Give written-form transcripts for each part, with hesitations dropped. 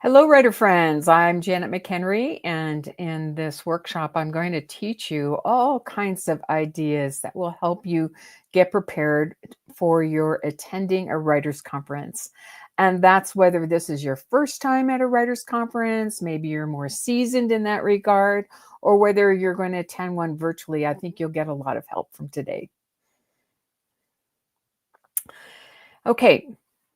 Hello, writer friends. I'm Janet McHenry, and in this workshop, I'm going to teach you all kinds of ideas that will help you get prepared for your attending a writer's conference. And that's whether this is your first time at a writer's conference, maybe you're more seasoned in that regard, or whether you're going to attend one virtually. I think you'll get a lot of help from today. Okay,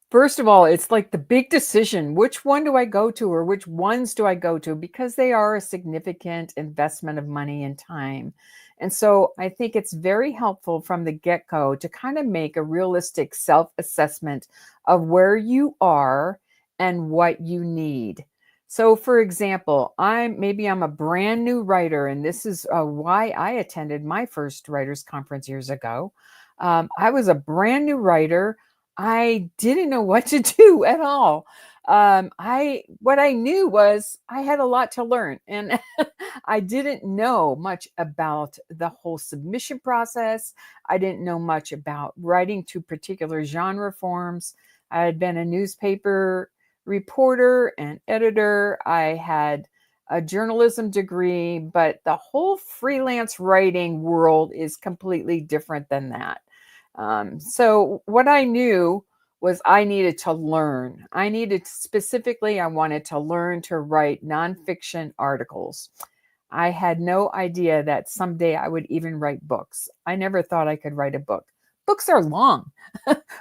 first of all, it's like the big decision. Which one do I go to or which ones do I go to? Because they are a significant investment of money and time. And so I think it's very helpful from the get-go to kind of make a realistic self-assessment of where you are and what you need. So for example, I'm a brand new writer, and this is why I attended my first writers conference years ago. I was a brand new writer. I didn't know what to do at all. I What I knew was I had a lot to learn, and I didn't know much about the whole submission process. I didn't know much about writing to particular genre forms. I had been a newspaper reporter and editor. I had a journalism degree, but the whole freelance writing world is completely different than that. So what I knew was I needed to learn. I wanted to learn to write nonfiction articles. I had no idea that someday I would even write books. I never thought I could write a book. Books are long.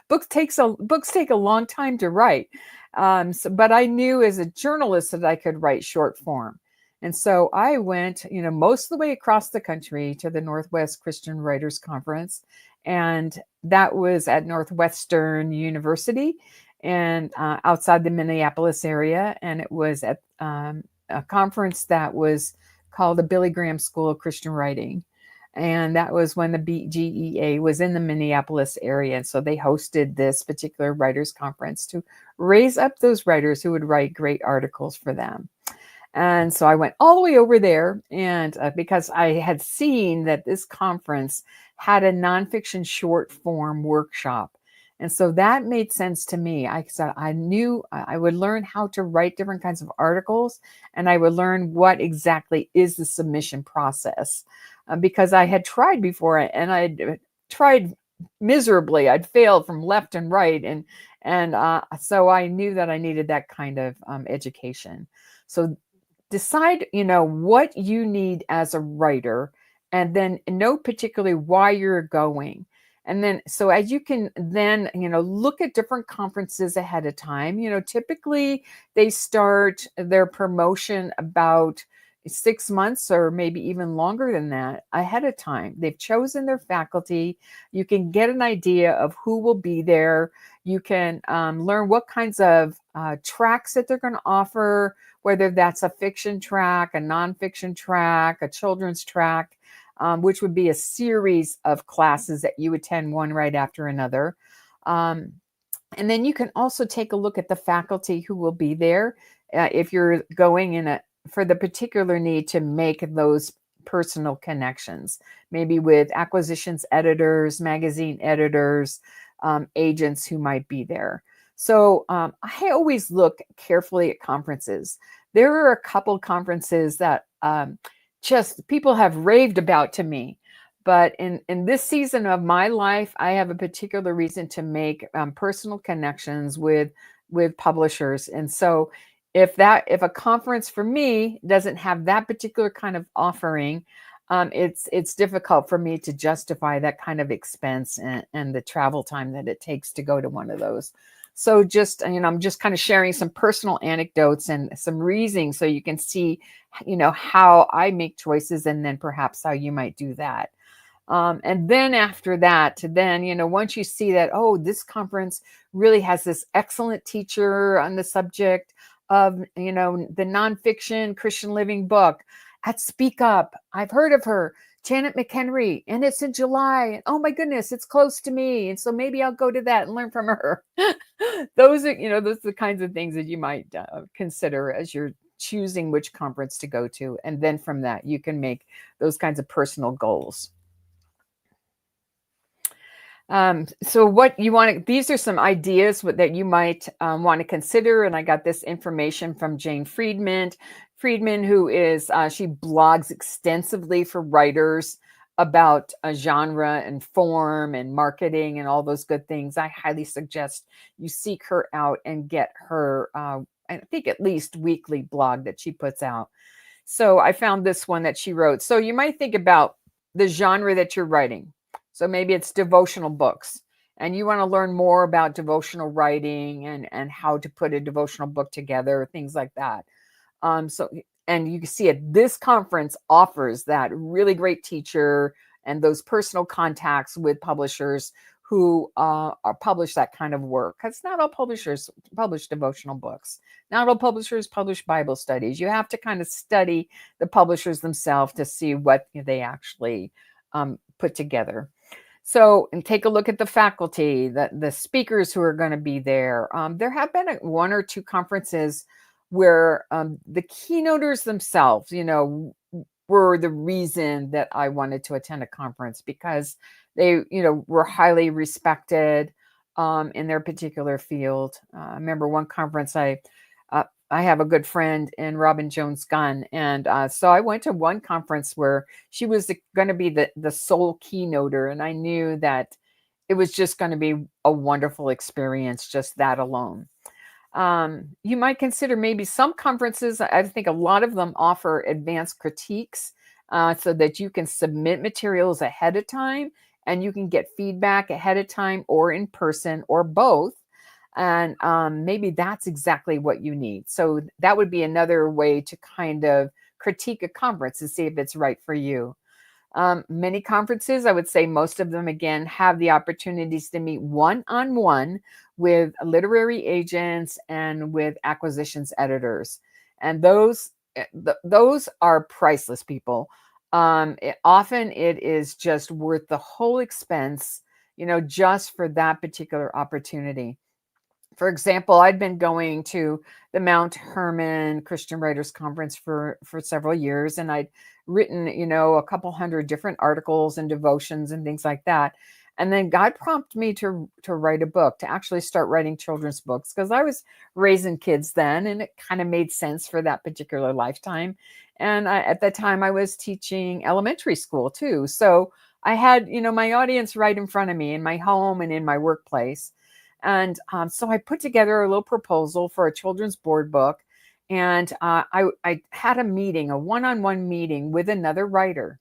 Books take a long time to write. But I knew as a journalist that I could write short form. And so I went, most of the way across the country to the Northwest Christian Writers Conference. And that was at Northwestern University and outside the Minneapolis area. And it was at a conference that was called the Billy Graham School of Christian Writing. And that was when the BGEA was in the Minneapolis area. And so they hosted this particular writers conference to raise up those writers who would write great articles for them. And so I went all the way over there, and because I had seen that this conference had a nonfiction short form workshop. And so that made sense to me. I said I knew I would learn how to write different kinds of articles, and I would learn what exactly is the submission process. Because I had tried before, and I'd tried miserably. I'd failed from left and right, and so I knew that I needed that kind of education. So decide, what you need as a writer, and then know particularly why you're going. And then, so as you can then, look at different conferences ahead of time. Typically they start their promotion about 6 months or maybe even longer than that ahead of time. They've chosen their faculty. You can get an idea of who will be there. You can learn what kinds of tracks that they're going to offer, whether that's a fiction track, a nonfiction track, a children's track, which would be a series of classes that you attend one right after another. And then you can also take a look at the faculty who will be there if you're going for the particular need to make those personal connections, maybe with acquisitions editors, magazine editors, agents who might be there. So I always look carefully at conferences. There are a couple conferences that just people have raved about to me. But in this season of my life, I have a particular reason to make personal connections with publishers. And so if a conference for me doesn't have that particular kind of offering, it's difficult for me to justify that kind of expense and the travel time that it takes to go to one of those. So just, I'm just kind of sharing some personal anecdotes and some reasoning so you can see, how I make choices, and then perhaps how you might do that. And then after that, then, once you see that, oh, this conference really has this excellent teacher on the subject of, the nonfiction Christian living book at Speak Up. I've heard of her, Janet McHenry, and it's in July. And oh my goodness, it's close to me. And so maybe I'll go to that and learn from her. Those are the kinds of things that you might consider as you're choosing which conference to go to. And then from that, you can make those kinds of personal goals. So what you want to, these are some ideas that you might want to consider. And I got this information from Jane Friedman, who is, she blogs extensively for writers about a genre and form and marketing and all those good things. I highly suggest you seek her out and get her, I think at least weekly blog that she puts out. So I found this one that she wrote. So you might think about the genre that you're writing. So maybe it's devotional books and you want to learn more about devotional writing and how to put a devotional book together, things like that. So, and you can see it, this conference offers that really great teacher and those personal contacts with publishers who are publish that kind of work. Because not all publishers publish devotional books. Not all publishers publish Bible studies. You have to kind of study the publishers themselves to see what they actually put together. So, and take a look at the faculty, the speakers who are going to be there. There have been one or two conferences where the keynoters themselves, were the reason that I wanted to attend a conference because they, were highly respected in their particular field. I remember one conference I have a good friend in Robin Jones Gunn. And so I went to one conference where she was going to be the sole keynoter. And I knew that it was just going to be a wonderful experience, just that alone. You might consider maybe some conferences, I think a lot of them offer advanced critiques so that you can submit materials ahead of time and you can get feedback ahead of time or in person or both. And maybe that's exactly what you need. So that would be another way to kind of critique a conference and see if it's right for you. Many conferences, I would say most of them, again, have the opportunities to meet one-on-one with literary agents and with acquisitions editors. And those are priceless, people. Often it is just worth the whole expense, just for that particular opportunity. For example, I'd been going to the Mount Hermon Christian Writers Conference for several years, and I'd written, a couple hundred different articles and devotions and things like that. And then God prompted me to write a book, to actually start writing children's books, because I was raising kids then, and it kind of made sense for that particular lifetime. And at that time, I was teaching elementary school too, so I had, my audience right in front of me in my home and in my workplace. And so I put together a little proposal for a children's board book. And I had a meeting, a one-on-one meeting with another writer.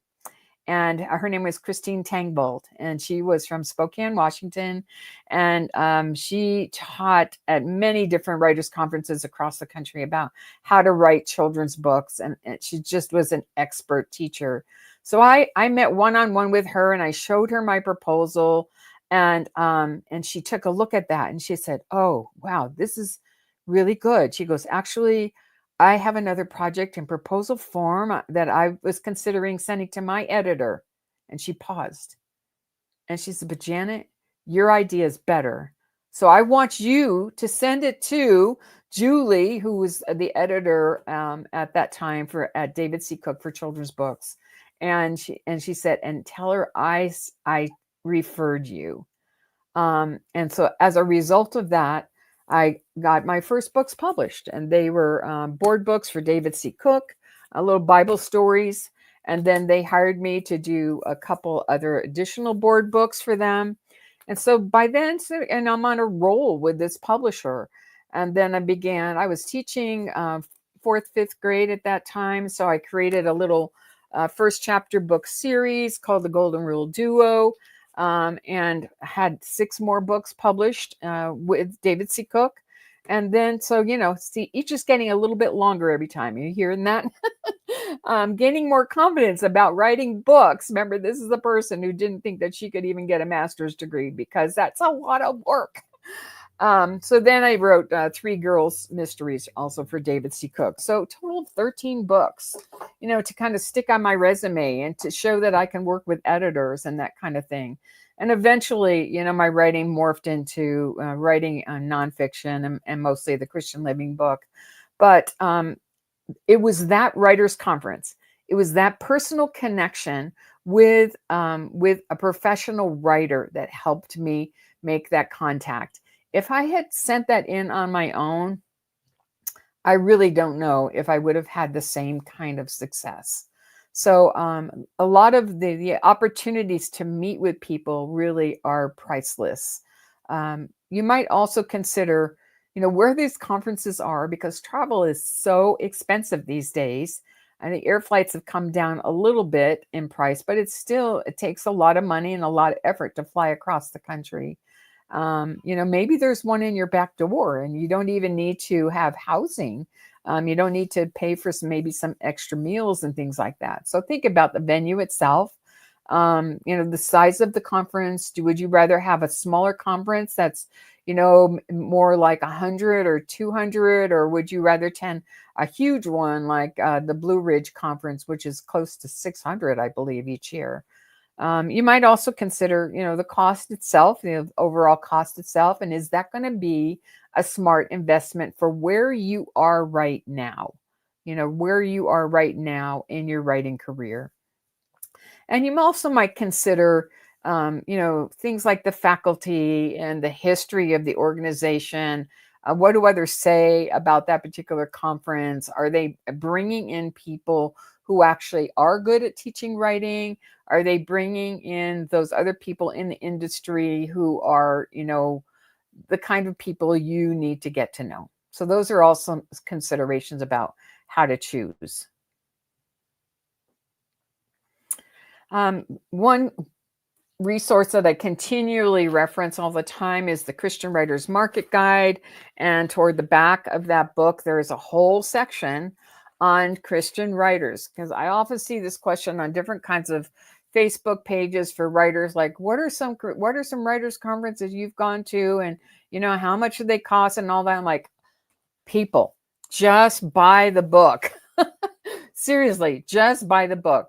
And her name was Christine Tangbold. And she was from Spokane, Washington. And she taught at many different writers' conferences across the country about how to write children's books. And she just was an expert teacher. So I met one-on-one with her and I showed her my proposal. And she took a look at that and she said, "Oh, wow, this is really good." She goes, "Actually, I have another project in proposal form that I was considering sending to my editor." And she paused and she said, "But Janet, your idea is better. So I want you to send it to Julie, who was the editor at that time at David C. Cook for children's books." And she said, "And tell her I referred you." And so as a result of that, I got my first books published, and they were board books for David C. Cook, little Bible stories. And then they hired me to do a couple other additional board books for them. And so by then, and I'm on a roll with this publisher. And then I was teaching fourth, fifth grade at that time. So I created a little first chapter book series called The Golden Rule Duo. And had 6 more books published with David C. Cook. And then, so, see, each is getting a little bit longer every time. You're hearing that? Gaining more confidence about writing books. Remember, this is the person who didn't think that she could even get a master's degree because that's a lot of work. So then I wrote 3 Girls Mysteries also for David C. Cook. So total of 13 books, to kind of stick on my resume and to show that I can work with editors and that kind of thing. And eventually, my writing morphed into writing nonfiction and mostly the Christian Living book. But it was that writers' conference. It was that personal connection with a professional writer that helped me make that contact. If I had sent that in on my own, I really don't know if I would have had the same kind of success. So a lot of the opportunities to meet with people really are priceless. You might also consider, where these conferences are, because travel is so expensive these days. And the air flights have come down a little bit in price, but it takes a lot of money and a lot of effort to fly across the country. Maybe there's one in your back door and you don't even need to have housing. You don't need to pay for maybe some extra meals and things like that. So think about the venue itself. The size of the conference. Would you rather have a smaller conference that's, more like 100 or 200, or would you rather attend a huge one like the Blue Ridge Conference, which is close to 600, I believe, each year? You might also consider, the cost itself, the overall cost itself, and is that going to be a smart investment for where you are right now? Where you are right now in your writing career. And you also might consider, things like the faculty and the history of the organization. What do others say about that particular conference? Are they bringing in people who actually are good at teaching writing? Are they bringing in those other people in the industry who are, the kind of people you need to get to know? So those are all some considerations about how to choose. One resource that I continually reference all the time is the Christian Writers Market Guide. And toward the back of that book, there is a whole section on Christian writers, because I often see this question on different kinds of Facebook pages for writers, like what are some writers conferences you've gone to, and how much do they cost and all that. I'm like, people, just buy the book. Seriously, just buy the book.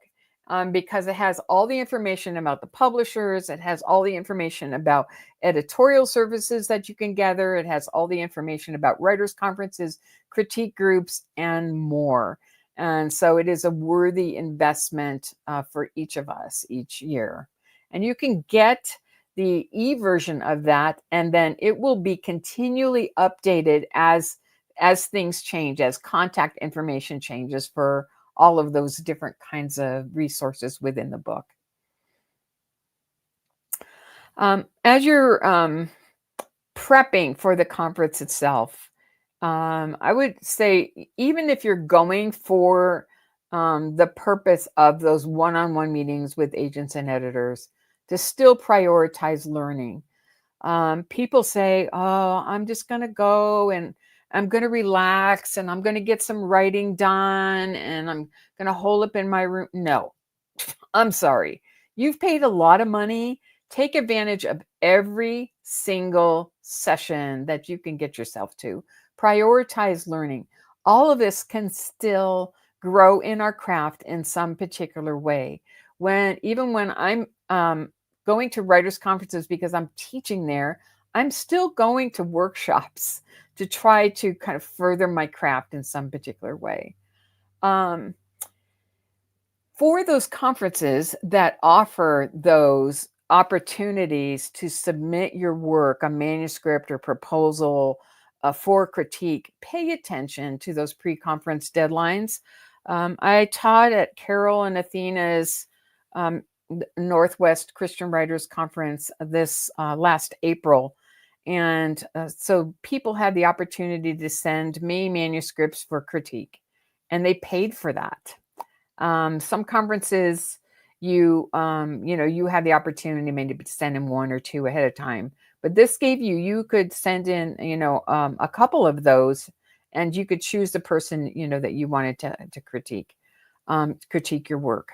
Because it has all the information about the publishers. It has all the information about editorial services that you can gather. It has all the information about writers' conferences, critique groups, and more. And so it is a worthy investment for each of us each year. And you can get the e-version of that, and then it will be continually updated as things change, as contact information changes for all of those different kinds of resources within the book. As you're prepping for the conference itself, I would say, even if you're going for the purpose of those one-on-one meetings with agents and editors, to still prioritize learning. People say, oh, I'm just going to go and I'm going to relax and I'm going to get some writing done and I'm going to hole up in my room. No, I'm sorry. You've paid a lot of money. Take advantage of every single session that you can get yourself to. Prioritize learning. All of us can still grow in our craft in some particular way. Even when I'm going to writers' conferences because I'm teaching there, I'm still going to workshops to try to kind of further my craft in some particular way. For those conferences that offer those opportunities to submit your work, a manuscript or proposal for critique, pay attention to those pre-conference deadlines. I taught at Carol and Athena's Northwest Christian Writers Conference this last April. And so people had the opportunity to send me manuscripts for critique, and they paid for that. Some conferences, you have the opportunity maybe to send in one or two ahead of time, but this gave you could send in, a couple of those, and you could choose the person, that you wanted to critique your work.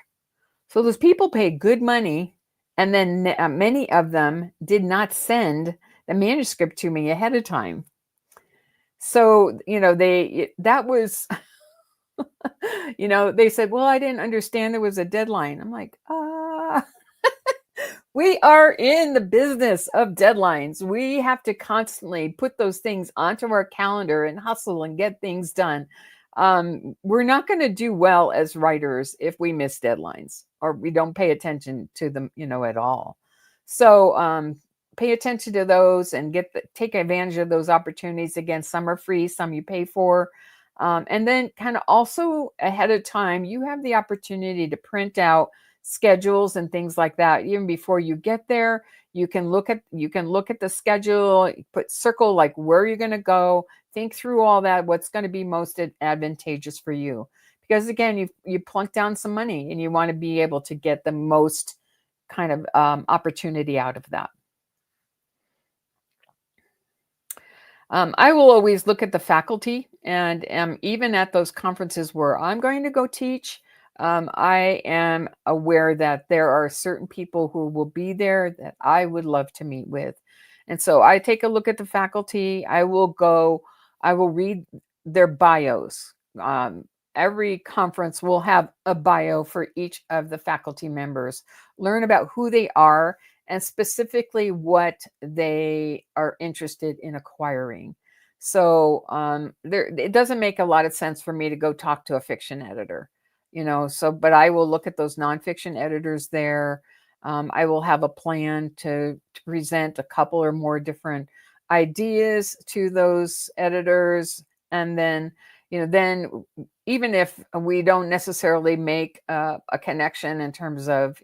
So those people paid good money, and then many of them did not send the manuscript to me ahead of time. So, that was, they said, well, I didn't understand there was a deadline. I'm like, we are in the business of deadlines. We have to constantly put those things onto our calendar and hustle and get things done. we're not going to do well as writers if we miss deadlines or we don't pay attention to them, at all. So pay attention to those and take advantage of those opportunities. Again, some are free, some you pay for. And then kind of also ahead of time, you have the opportunity to print out schedules and things like that. Even before you get there, you can look at the schedule, circle like where you're going to go, think through all that, what's going to be most advantageous for you. Because again, you plunk down some money and you want to be able to get the most kind of opportunity out of that. I will always look at the faculty, and even at those conferences where I'm going to go teach, I am aware that there are certain people who will be there that I would love to meet with. And so I take a look at the faculty. I will read their bios. Every conference will have a bio for each of the faculty members, learn about who they are and specifically what they are interested in acquiring. So it doesn't make a lot of sense for me to go talk to a fiction editor, but I will look at those nonfiction editors there. I will have a plan to present a couple or more different ideas to those editors. And then even if we don't necessarily make a connection in terms of,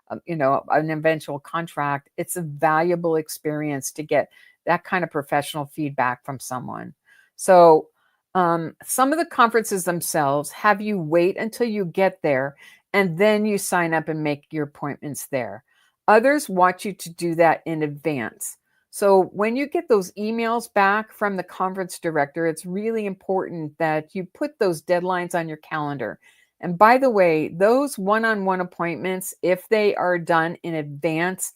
an eventual contract, it's a valuable experience to get that kind of professional feedback from someone. So some of the conferences themselves have you wait until you get there and then you sign up and make your appointments there. Others want you to do that in advance. So when you get those emails back from the conference director, it's really important that you put those deadlines on your calendar. And by the way, those one-on-one appointments, if they are done in advance,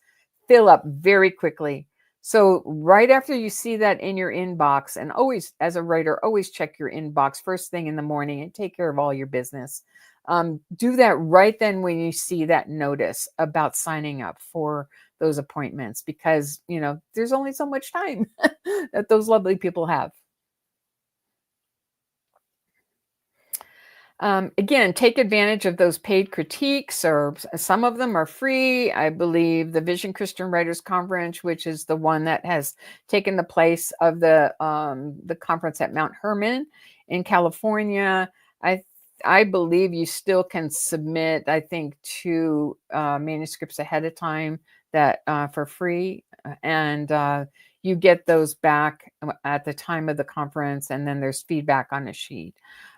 fill up very quickly. So right after you see that in your inbox, and always, as a writer, always check your inbox first thing in the morning and take care of all your business. Do that right then when you see that notice about signing up for those appointments, because, there's only so much time that those lovely people have. Again, take advantage of those paid critiques, or some of them are free. I believe the Vision Christian Writers Conference, which is the one that has taken the place of the conference at Mount Hermon in California. I believe you still can submit, I think, 2 manuscripts ahead of time that for free, and you get those back at the time of the conference, and then there's feedback on a sheet.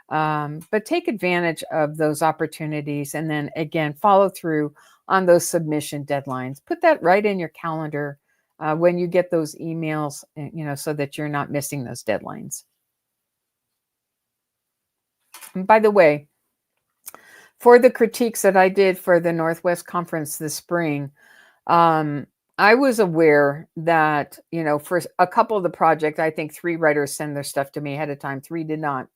But take advantage of those opportunities, and then again, follow through on those submission deadlines. Put that right in your calendar when you get those emails, so that you're not missing those deadlines. And by the way, for the critiques that I did for the Northwest Conference this spring, I was aware that, for a couple of the projects, I think 3 writers send their stuff to me ahead of time, 3 did not.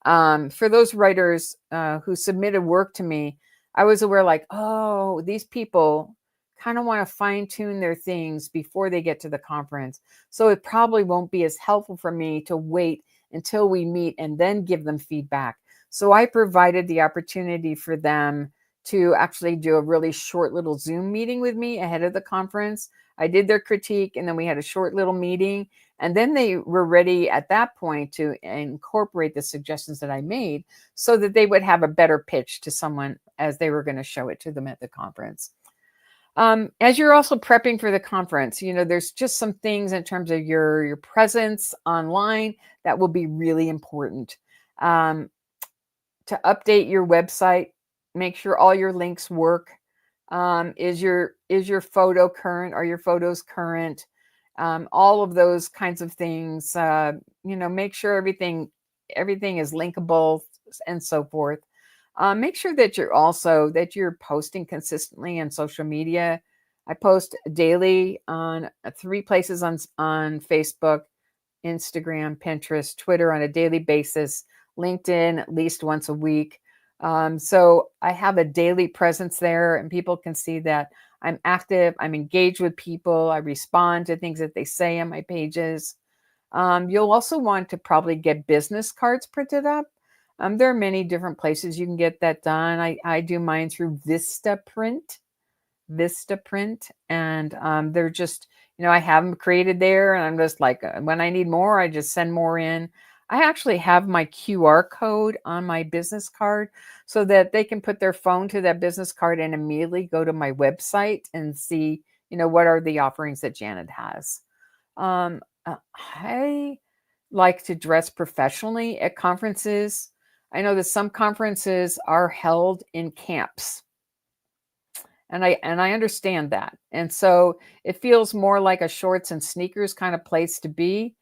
For those writers who submitted work to me, I was aware like, oh, these people kind of want to fine tune their things before they get to the conference. So it probably won't be as helpful for me to wait until we meet and then give them feedback. So I provided the opportunity for them to actually do a really short little Zoom meeting with me ahead of the conference. I did their critique, and then we had a short little meeting. And then they were ready at that point to incorporate the suggestions that I made so that they would have a better pitch to someone as they were going to show it to them at the conference. As you're also prepping for the conference, there's just some things in terms of your presence online that will be really important. To update your website, make sure all your links work. Is your photo current? Are your photos current? All of those kinds of things. Make sure everything is linkable and so forth. Make sure that you're posting consistently on social media. I post daily on 3 places on Facebook, Instagram, Pinterest, Twitter on a daily basis, LinkedIn at least once a week. So I have a daily presence there, and people can see that I'm active, I'm engaged with people, I respond to things that they say on my pages. You'll also want to probably get business cards printed up. There are many different places you can get that done. I do mine through Vistaprint, and they're just, I have them created there, and I'm just like, when I need more, I just send more in. I actually have my QR code on my business card so that they can put their phone to that business card and immediately go to my website and see, what are the offerings that Janet has. I like to dress professionally at conferences. I know that some conferences are held in camps, and I understand that. And so it feels more like a shorts and sneakers kind of place to be,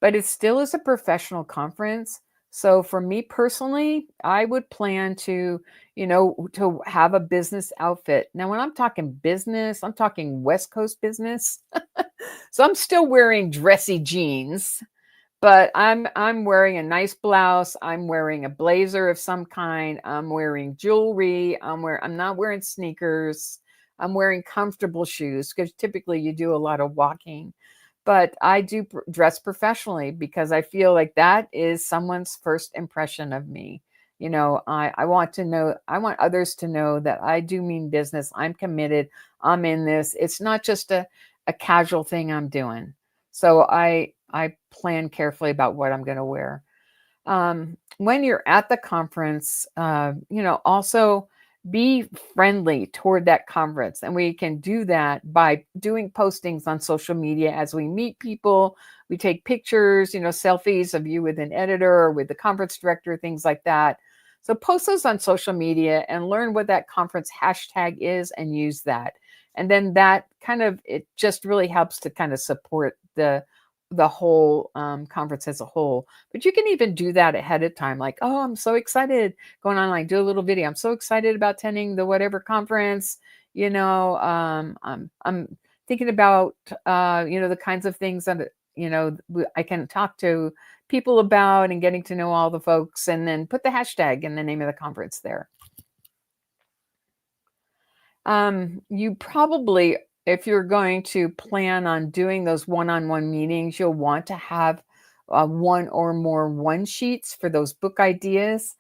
but it still is a professional conference. So for me personally, I would plan to have a business outfit. Now, when I'm talking business, I'm talking West Coast business. So I'm still wearing dressy jeans, but I'm wearing a nice blouse. I'm wearing a blazer of some kind. I'm wearing jewelry. I'm not wearing sneakers. I'm wearing comfortable shoes because typically you do a lot of walking. But I do dress professionally because I feel like that is someone's first impression of me. I want to know, I want others to know that I do mean business. I'm committed. I'm in this. It's not just a casual thing I'm doing. So I plan carefully about what I'm going to wear. When you're at the conference, also be friendly toward that conference. And we can do that by doing postings on social media as we meet people. We take pictures, selfies of you with an editor or with the conference director, things like that. So post those on social media and learn what that conference hashtag is and use that. And then that it just really helps to kind of support the whole conference as a whole. But you can even do that ahead of time, like, oh, I'm so excited, going on, like, do a little video. I'm so excited about attending the whatever conference. I'm thinking about the kinds of things that I can talk to people about, and getting to know all the folks, and then put the hashtag and the name of the conference there. You probably, if you're going to plan on doing those one-on-one meetings, you'll want to have one or more one sheets for those book ideas.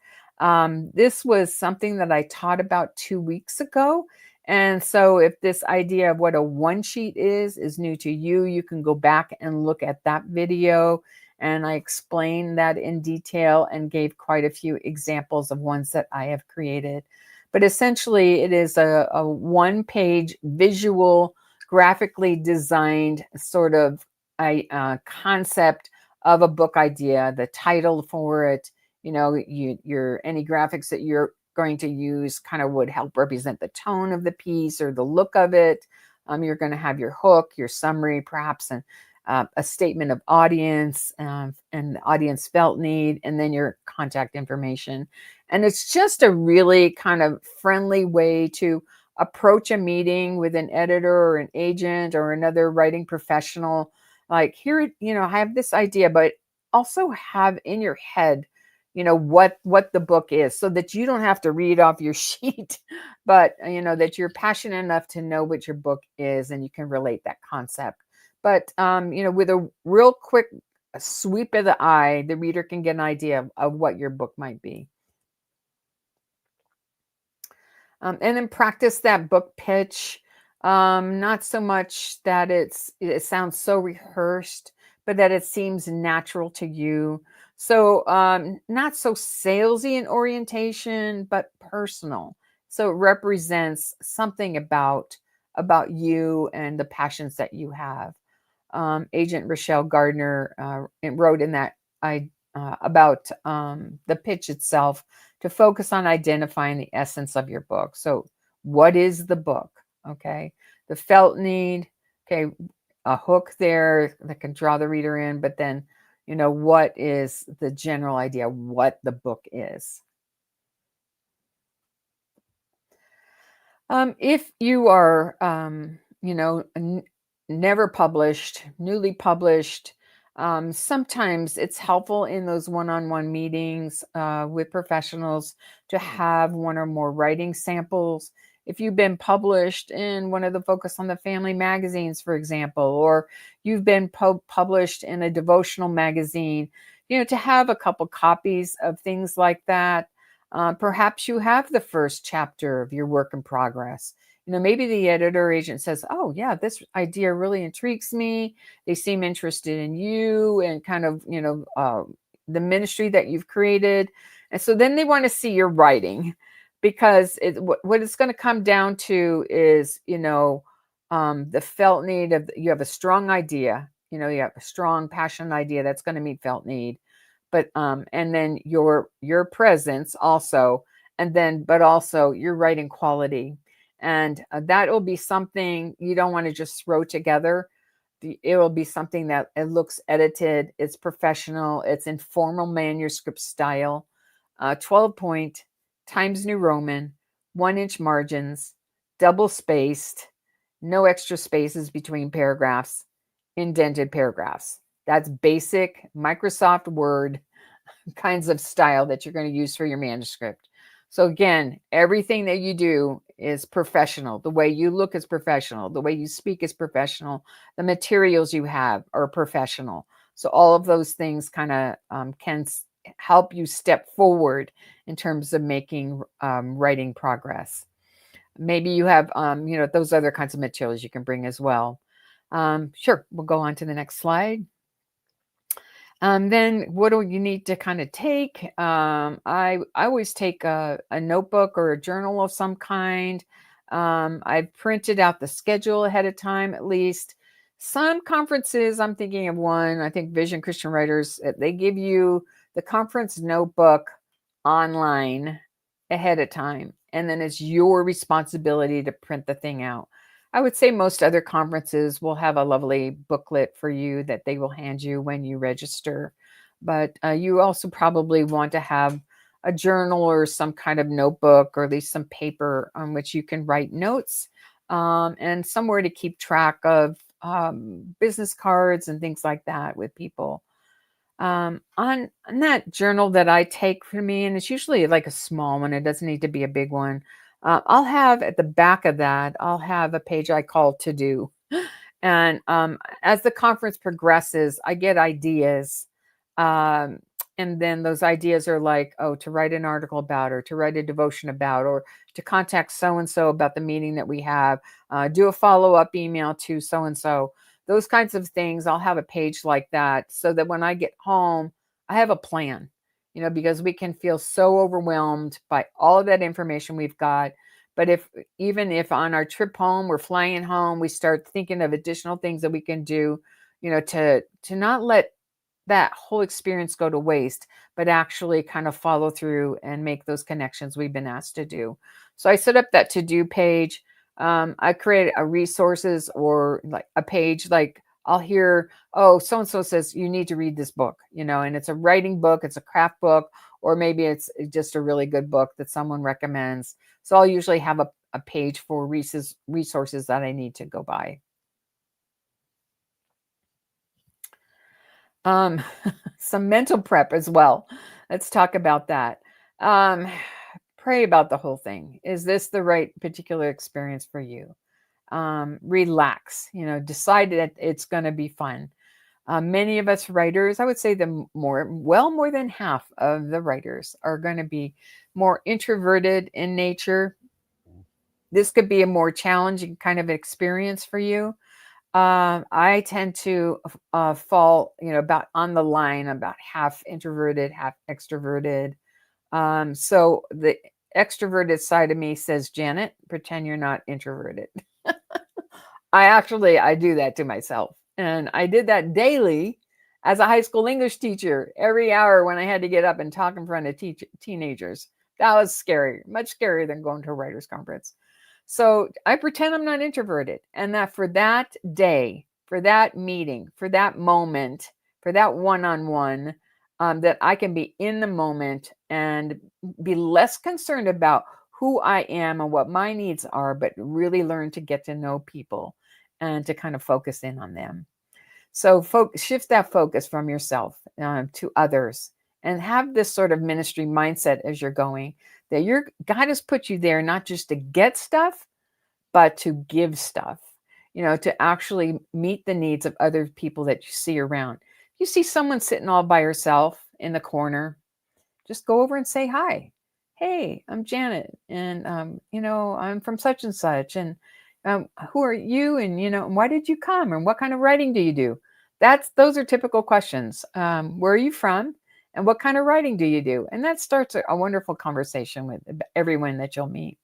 This was something that I taught about 2 weeks ago. And so if this idea of what a one sheet is new to you, you can go back and look at that video. And I explained that in detail and gave quite a few examples of ones that I have created. But essentially, it is a one-page visual, graphically designed sort of a concept of a book idea, the title for it. Your any graphics that you're going to use kind of would help represent the tone of the piece or the look of it. You're going to have your hook, your summary, perhaps, and a statement of audience, and the audience felt need, and then your contact information. And it's just a really kind of friendly way to approach a meeting with an editor or an agent or another writing professional. Like, here, I have this idea, but also have in your head, what the book is, so that you don't have to read off your sheet, but that you're passionate enough to know what your book is and you can relate that concept. But with a real quick sweep of the eye, the reader can get an idea of what your book might be. And then practice that book pitch. Not so much that it sounds so rehearsed, but that it seems natural to you. So not so salesy in orientation, but personal. So it represents something about you and the passions that you have. Agent Rochelle Gardner wrote in that about the pitch itself, to focus on identifying the essence of your book. So what is the book? Okay. The felt need. Okay. A hook there that can draw the reader in, but then, what is the general idea, what the book is? If you are, never published, newly published, sometimes it's helpful in those one-on-one meetings with professionals to have one or more writing samples. if you've been published in one of the Focus on the Family magazines, for example, or you've been published in a devotional magazine, to have a couple copies of things like that. Perhaps you have the first chapter of your work in progress. Maybe the editor agent says, oh, yeah, this idea really intrigues me. They seem interested in you and kind of, the ministry that you've created. And so then they want to see your writing, because what it's going to come down to is, the felt need of, you have a strong idea, you have a strong, passionate idea that's going to meet felt need. But and then your presence also, but also your writing quality, and that will be something you don't want to just throw together. It will be something that it looks edited, it's professional, it's in formal manuscript style, 12 point, Times New Roman, 1-inch margins, double spaced, no extra spaces between paragraphs, indented paragraphs. That's basic Microsoft Word kinds of style that you're going to use for your manuscript. So again, everything that you do is professional. The way you look is professional. The way you speak is professional. The materials you have are professional. So all of those things kind of can help you step forward in terms of making writing progress. Maybe you have, those other kinds of materials you can bring as well. Sure, we'll go on to the next slide. Then what do you need to kind of take? I always take a notebook or a journal of some kind. I've printed out the schedule ahead of time, at least. Some conferences, I'm thinking of one, I think Vision Christian Writers, they give you the conference notebook online ahead of time. And then it's your responsibility to print the thing out. I would say most other conferences will have a lovely booklet for you that they will hand you when you register. But you also probably want to have a journal or some kind of notebook, or at least some paper on which you can write notes, and somewhere to keep track of business cards and things like that with people. On that journal that I take for me, and it's usually like a small one, it doesn't need to be a big one. I'll have at the back of that, I'll have a page I call to do. And as the conference progresses, I get ideas. Um, and then those ideas are like, oh, to write an article about, or to write a devotion about, or to contact so-and-so about the meeting that we have, do a follow-up email to so-and-so. Those kinds of things, I'll have a page like that, so that when I get home, I have a plan, because we can feel so overwhelmed by all of that information we've got. But even if on our trip home, we're flying home, we start thinking of additional things that we can do, to not let that whole experience go to waste, but actually kind of follow through and make those connections we've been asked to do. So I set up that to-do page. I create a resources, or like a page, like I'll hear, oh, so-and-so says you need to read this book, and it's a writing book, it's a craft book, or maybe it's just a really good book that someone recommends. So I'll usually have a page for resources that I need to go by. Some mental prep as well. Let's talk about that. Pray about the whole thing. Is this the right particular experience for you? Relax, decide that it's going to be fun. Many of us writers, I would say more than half of the writers are going to be more introverted in nature. This could be a more challenging kind of experience for you. I tend to fall, about on the line, about half introverted, half extroverted. So the extroverted side of me says, Janet, pretend you're not introverted. I do that to myself. And I did that daily as a high school English teacher, every hour when I had to get up and talk in front of teenagers. That was scary, much scarier than going to a writer's conference. So I pretend I'm not introverted, and that for that day, for that meeting, for that moment, for that one-on-one, that I can be in the moment and be less concerned about who I am and what my needs are, but really learn to get to know people and to kind of focus in on them. So shift that focus from yourself to others, and have this sort of ministry mindset as you're going, that your God has put you there not just to get stuff, but to give stuff, to actually meet the needs of other people that you see around. You see someone sitting all by herself in the corner, just go over and say hi. Hey, I'm Janet, and I'm from such and such, and who are you, and why did you come, and what kind of writing do you do? Those are typical questions. Where are you from, and what kind of writing do you do? And that starts a wonderful conversation with everyone that you'll meet.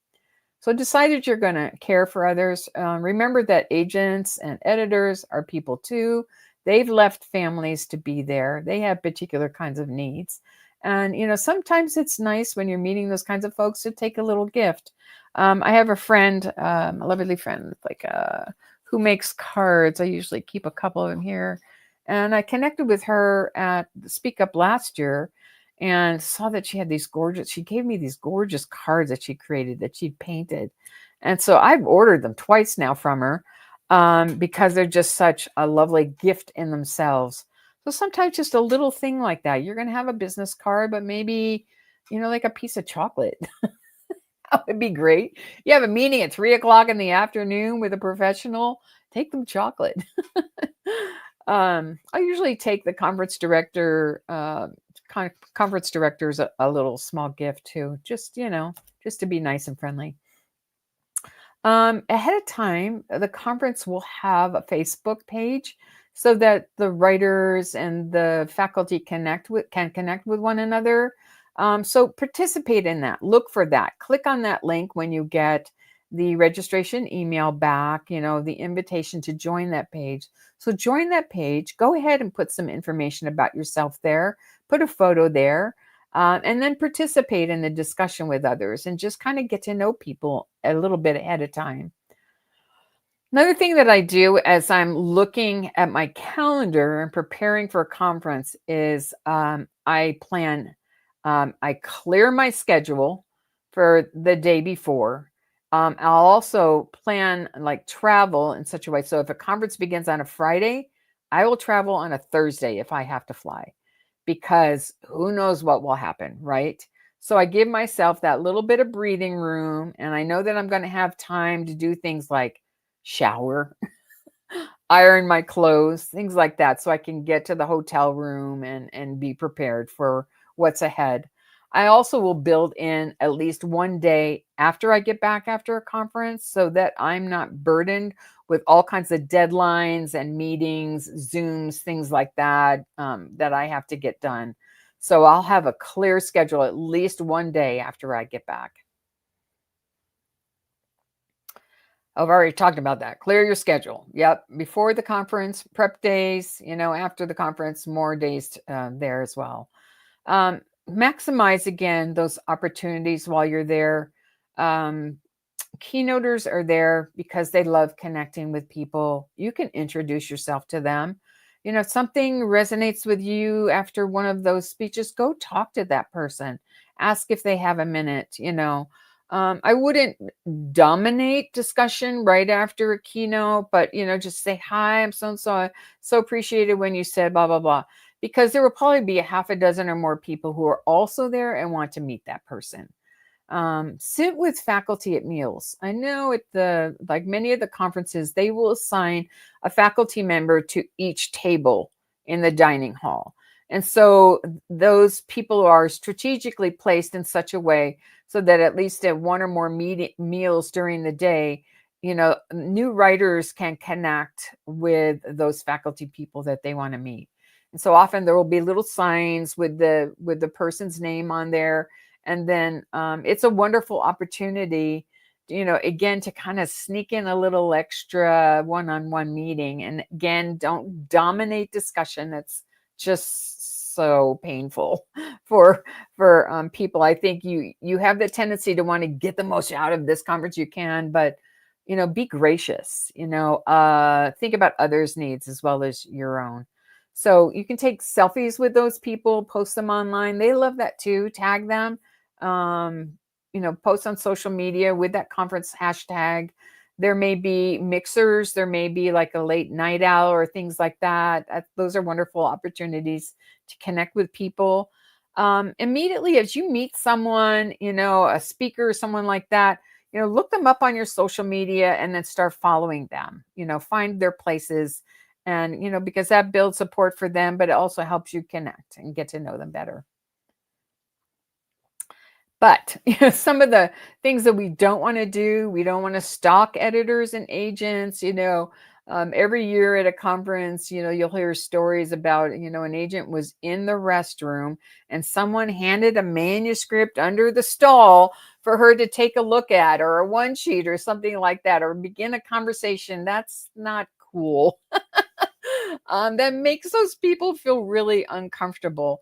So decide that you're going to care for others. Remember that agents and editors are people too. They've left families to be there. They have particular kinds of needs. And, sometimes it's nice when you're meeting those kinds of folks to take a little gift. I have a friend, a lovely friend, who makes cards. I usually keep a couple of them here. And I connected with her at Speak Up last year and saw that she gave me these gorgeous cards that she created, that she'd painted. And so I've ordered them twice now from her, because they're just such a lovely gift in themselves. So sometimes just a little thing like that. You're going to have a business card, but maybe, like a piece of chocolate. That would be great. You have a meeting at 3 o'clock in the afternoon with a professional, take them chocolate. I usually take the conference directors a little small gift too, just to be nice and friendly. Ahead of time, the conference will have a Facebook page so that the writers and the faculty can connect with one another. So participate in that. Look for that. Click on that link when you get the registration email back, the invitation to join that page. So join that page. Go ahead and put some information about yourself there. Put a photo there. And then participate in the discussion with others and just kind of get to know people a little bit ahead of time. Another thing that I do as I'm looking at my calendar and preparing for a conference is I clear my schedule for the day before. I'll also plan travel in such a way. So if a conference begins on a Friday, I will travel on a Thursday if I have to fly, because who knows what will happen, right? So I give myself that little bit of breathing room, and I know that I'm going to have time to do things like shower, iron my clothes, things like that, so I can get to the hotel room and be prepared for what's ahead. I also will build in at least one day after I get back after a conference so that I'm not burdened with all kinds of deadlines and meetings, Zooms, things like that, that I have to get done. So I'll have a clear schedule at least one day after I get back. I've already talked about that. Clear your schedule. Yep. Before the conference, prep days, after the conference, more days there as well. Maximize again those opportunities while you're there. Keynoters are there because they love connecting with people. You can introduce yourself to them. If something resonates with you after one of those speeches, go talk to that person. Ask if they have a minute. I wouldn't dominate discussion right after a keynote, but just say, hi, I'm so and so. I so appreciated when you said blah, blah, blah, because there will probably be a half a dozen or more people who are also there and want to meet that person. Sit with faculty at meals. I know like many of the conferences, they will assign a faculty member to each table in the dining hall. And so those people are strategically placed in such a way so that at least at one or more meals during the day, new writers can connect with those faculty people that they want to meet. And so often there will be little signs with the person's name on there. And then it's a wonderful opportunity, again, to kind of sneak in a little extra one-on-one meeting. And again, don't dominate discussion. That's just so painful for people. I think you have the tendency to want to get the most out of this conference you can, but be gracious. Think about others' needs as well as your own. So you can take selfies with those people, post them online. They love that too. Tag them. Post on social media with that conference hashtag. There may be mixers. There may be like a late night owl or things like that. Those are wonderful opportunities to connect with people. Immediately as you meet someone, a speaker, someone like that, look them up on your social media and then start following them, find their places and, because that builds support for them, but it also helps you connect and get to know them better. But some of the things that we don't want to do, we don't want to stalk editors and agents. Every year at a conference, you'll hear stories about, an agent was in the restroom and someone handed a manuscript under the stall for her to take a look at, or a one sheet or something like that, or begin a conversation. That's not cool. That makes those people feel really uncomfortable.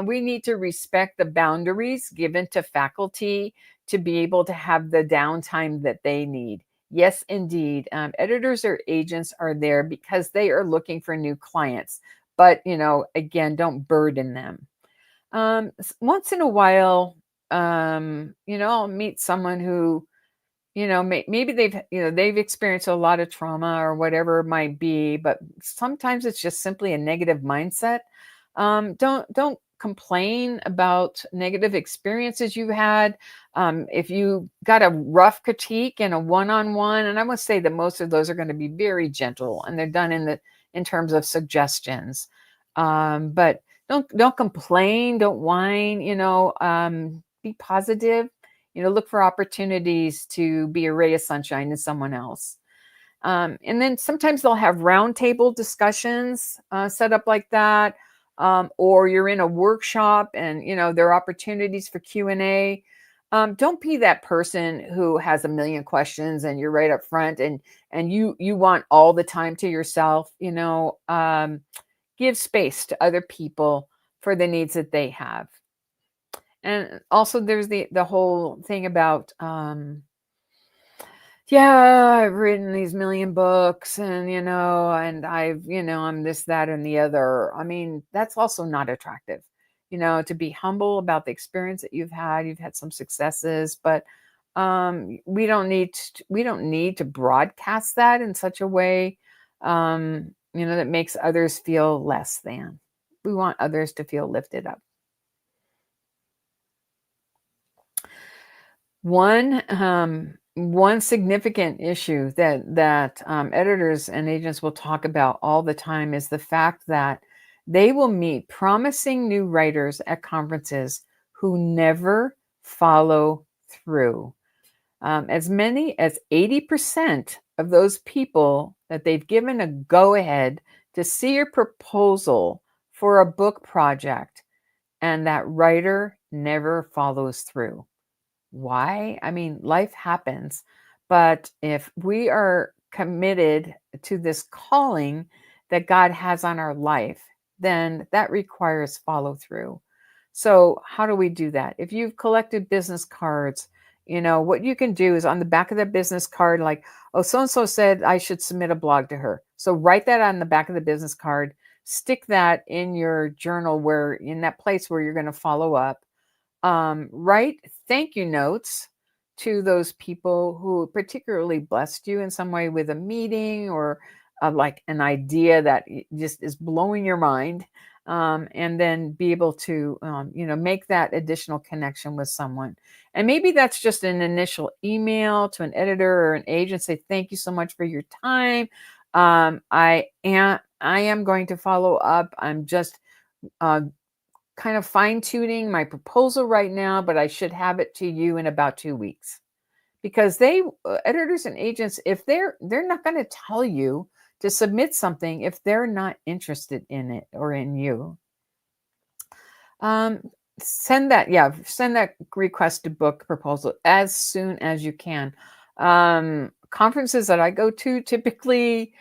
We need to respect the boundaries given to faculty to be able to have the downtime that they need. Yes, indeed. Editors or agents are there because they are looking for new clients. But, again, don't burden them. Once in a while, I'll meet someone who, maybe they've experienced a lot of trauma or whatever it might be, but sometimes it's just simply a negative mindset. Don't complain about negative experiences you've had. If you got a rough critique in a one-on-one, and I must say that most of those are going to be very gentle and they're done in terms of suggestions. But don't complain, don't whine, be positive, look for opportunities to be a ray of sunshine to someone else. And then sometimes they'll have roundtable discussions set up like that. Or you're in a workshop and, there are opportunities for Q&A. Don't be that person who has a million questions and you're right up front and you want all the time to yourself. Give space to other people for the needs that they have. And also there's the whole thing about, yeah, I've written these million books and, and I've, I'm this, that, and the other. I mean, that's also not attractive, to be humble about the experience that you've had. You've had some successes, but we don't need to broadcast that in such a way, that makes others feel less than. We want others to feel lifted up. One significant issue that editors and agents will talk about all the time is the fact that they will meet promising new writers at conferences who never follow through. As many as 80% of those people that they've given a go-ahead to see your proposal for a book project, and that writer never follows through. Why? I mean, life happens, but if we are committed to this calling that God has on our life, then that requires follow through. So, how do we do that? If you've collected business cards, what you can do is on the back of the business card, like, oh, so and so said I should submit a blog to her. So, write that on the back of the business card, stick that in your journal where in that place where you're going to follow up. Write thank you notes to those people who particularly blessed you in some way with a meeting or like an idea that just is blowing your mind. And then be able to, make that additional connection with someone. And maybe that's just an initial email to an editor or an agent, say, thank you so much for your time. I am going to follow up. I'm just kind of fine-tuning my proposal right now, but I should have it to you in about 2 weeks. Because editors and agents, if they're not going to tell you to submit something if they're not interested in it or in you. Send that request to book proposal as soon as you can. Conferences that I go to typically,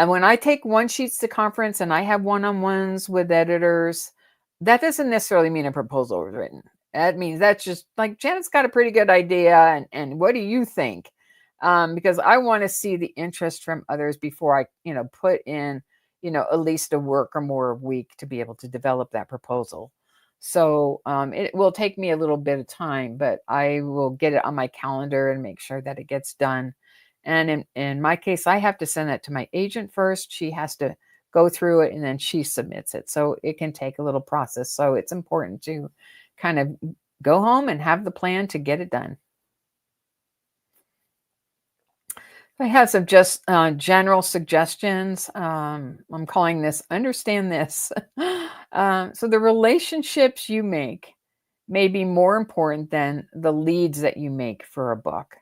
when I take one sheets to conference and I have one-on-ones with editors, that doesn't necessarily mean a proposal was written. That means that's just like, Janet's got a pretty good idea. And what do you think? Because I want to see the interest from others before I, put in, at least a work or more a week to be able to develop that proposal. So it will take me a little bit of time, but I will get it on my calendar and make sure that it gets done. And in my case, I have to send that to my agent first. She has to go through it, and then she submits it. So it can take a little process. So it's important to kind of go home and have the plan to get it done. I have some just general suggestions. I'm calling this understand this. So the relationships you make may be more important than the leads that you make for a book.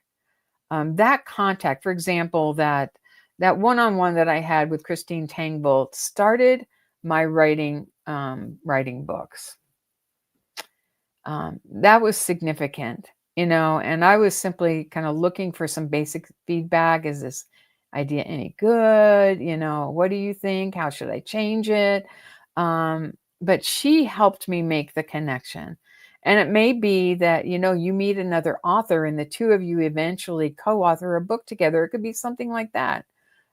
That contact, for example, that one-on-one that I had with Christine Tangbolt started my writing books. That was significant, and I was simply kind of looking for some basic feedback. Is this idea any good? What do you think? How should I change it? But she helped me make the connection. And it may be that, you meet another author and the two of you eventually co-author a book together. It could be something like that.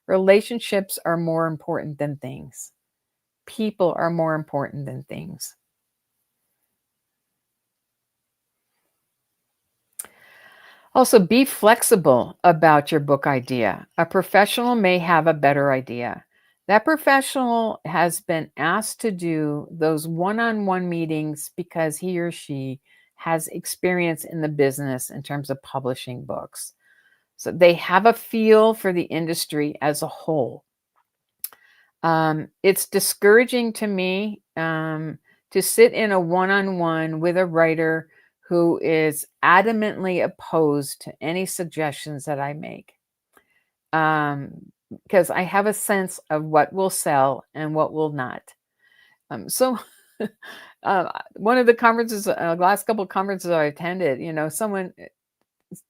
Relationships are more important than things. People are more important than things. Also, be flexible about your book idea. A professional may have a better idea. That professional has been asked to do those one on one meetings because he or she has experience in the business in terms of publishing books. So they have a feel for the industry as a whole. It's discouraging to me to sit in a one on one with a writer who is adamantly opposed to any suggestions that I make. Because I have a sense of what will sell and what will not. So one of the conferences, last couple of conferences I attended, someone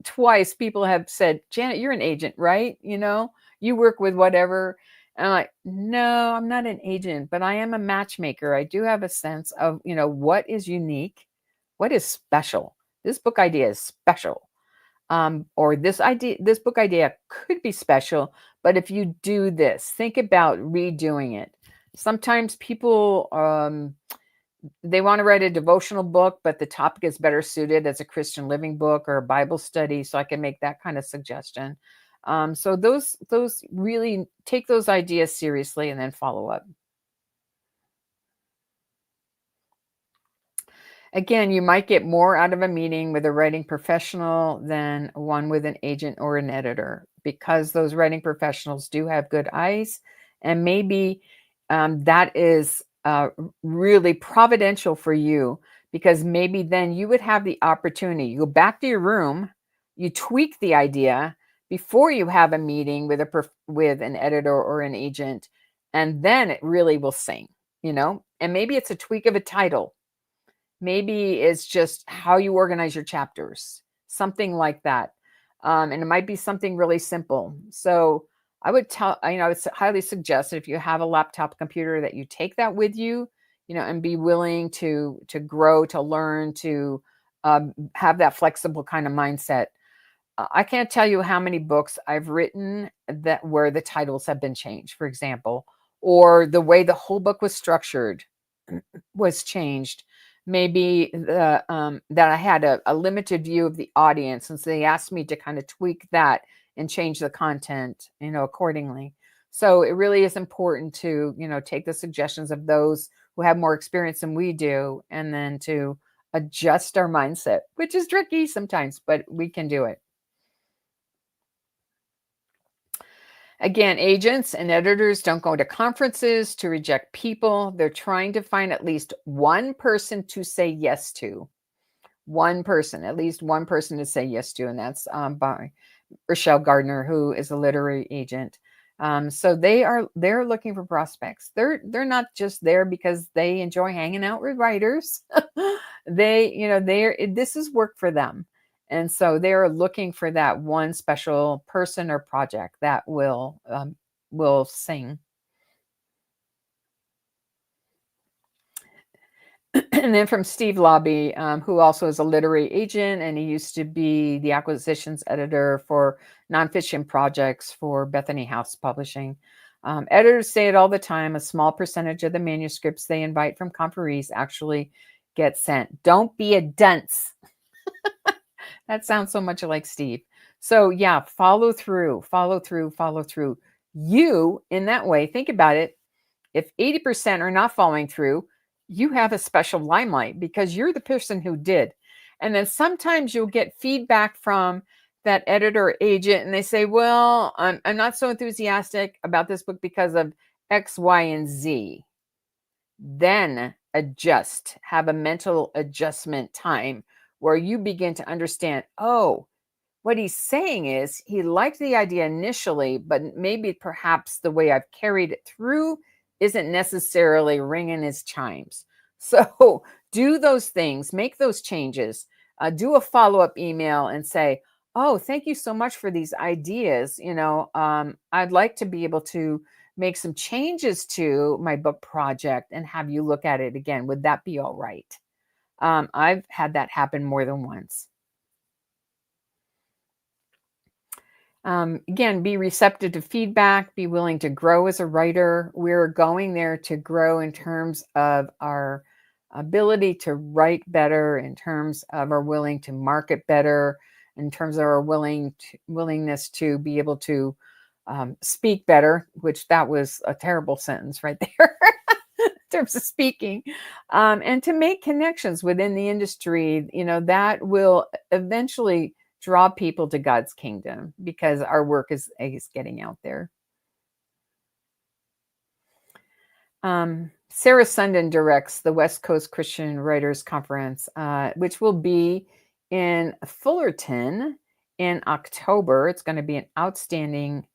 twice people have said, Janet, you're an agent, right? You work with whatever. And I'm like, no, I'm not an agent, but I am a matchmaker. I do have a sense of, what is unique, what is special. This book idea is special. Or this book idea could be special, but if you do this, think about redoing it. Sometimes people, they want to write a devotional book, but the topic is better suited as a Christian living book or a Bible study. So I can make that kind of suggestion. So those really take those ideas seriously and then follow up. Again, you might get more out of a meeting with a writing professional than one with an agent or an editor because those writing professionals do have good eyes. And maybe that is really providential for you because maybe then you would have the opportunity. You go back to your room, you tweak the idea before you have a meeting with with an editor or an agent, and then it really will sing, And maybe it's a tweak of a title. Maybe it's just how you organize your chapters, something like that. And it might be something really simple. So I would I would highly suggest that if you have a laptop computer that you take that with you, and be willing to grow, to learn, to have that flexible kind of mindset. I can't tell you how many books I've written that where the titles have been changed, for example, or the way the whole book was structured was changed. Maybe that I had a limited view of the audience, and so they asked me to kind of tweak that and change the content, accordingly. So it really is important to, take the suggestions of those who have more experience than we do, and then to adjust our mindset, which is tricky sometimes, but we can do it. Again, agents and editors don't go to conferences to reject people. They're trying to find at least one person to say yes to. At least one person to say yes to, and that's by Rochelle Gardner, who is a literary agent. So they're looking for prospects. They're not just there because they enjoy hanging out with writers. This is work for them. And so they're looking for that one special person or project that will sing. And then from Steve Lobby, who also is a literary agent, and he used to be the acquisitions editor for nonfiction projects for Bethany House Publishing. Editors say it all the time, a small percentage of the manuscripts they invite from conferees actually get sent. Don't be a dunce. That sounds so much like Steve. So yeah, follow through. You, in that way, think about it. If 80% are not following through, you have a special limelight because you're the person who did. And then sometimes you'll get feedback from that editor or agent, and they say, well, I'm not so enthusiastic about this book because of X, Y, and Z. Then adjust, have a mental adjustment time where you begin to understand, oh, what he's saying is he liked the idea initially, but maybe perhaps the way I've carried it through isn't necessarily ringing his chimes. So do those things, make those changes, do a follow-up email and say, oh, thank you so much for these ideas. I'd like to be able to make some changes to my book project and have you look at it again. Would that be all right? I've had that happen more than once. Again, be receptive to feedback, be willing to grow as a writer. We're going there to grow in terms of our ability to write better, in terms of our willing to market better, in terms of our willingness to be able to speak better, which that was a terrible sentence right there. In terms of speaking, and to make connections within the industry, that will eventually draw people to God's kingdom because our work is getting out there. Sarah Sundin directs the West Coast Christian Writers Conference, which will be in Fullerton in October. It's going to be an outstanding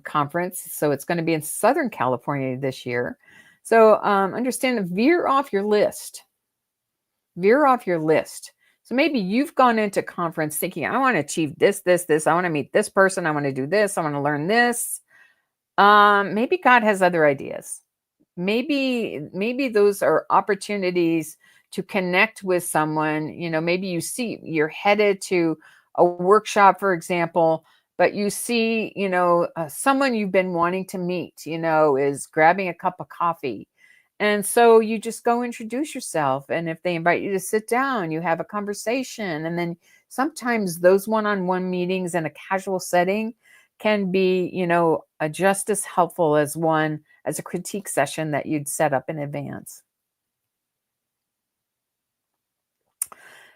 conference. So it's going to be in Southern California this year. So understand to veer off your list. Veer off your list. So maybe you've gone into conference thinking, I want to achieve this. I want to meet this person. I want to do this. I want to learn this. Maybe God has other ideas. Maybe those are opportunities to connect with someone. Maybe you're headed to a workshop, for example, but you see, someone you've been wanting to meet, is grabbing a cup of coffee. And so you just go introduce yourself. And if they invite you to sit down, you have a conversation. And then sometimes those one-on-one meetings in a casual setting can be, just as helpful as a critique session that you'd set up in advance.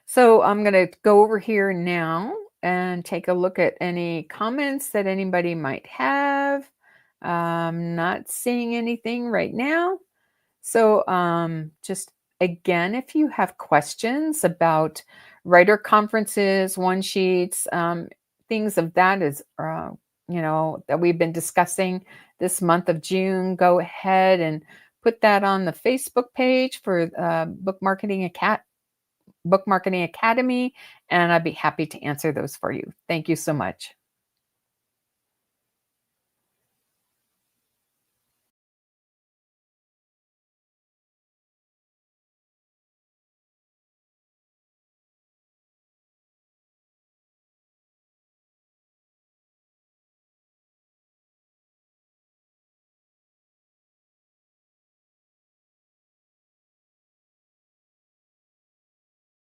So I'm going to go over here now and take a look at any comments that anybody might have. Not seeing anything right now. So just again, if you have questions about writer conferences, one sheets, things of that that we've been discussing this month of June, go ahead and put that on the Facebook page for Book Marketing Academy, and I'd be happy to answer those for you. Thank you so much.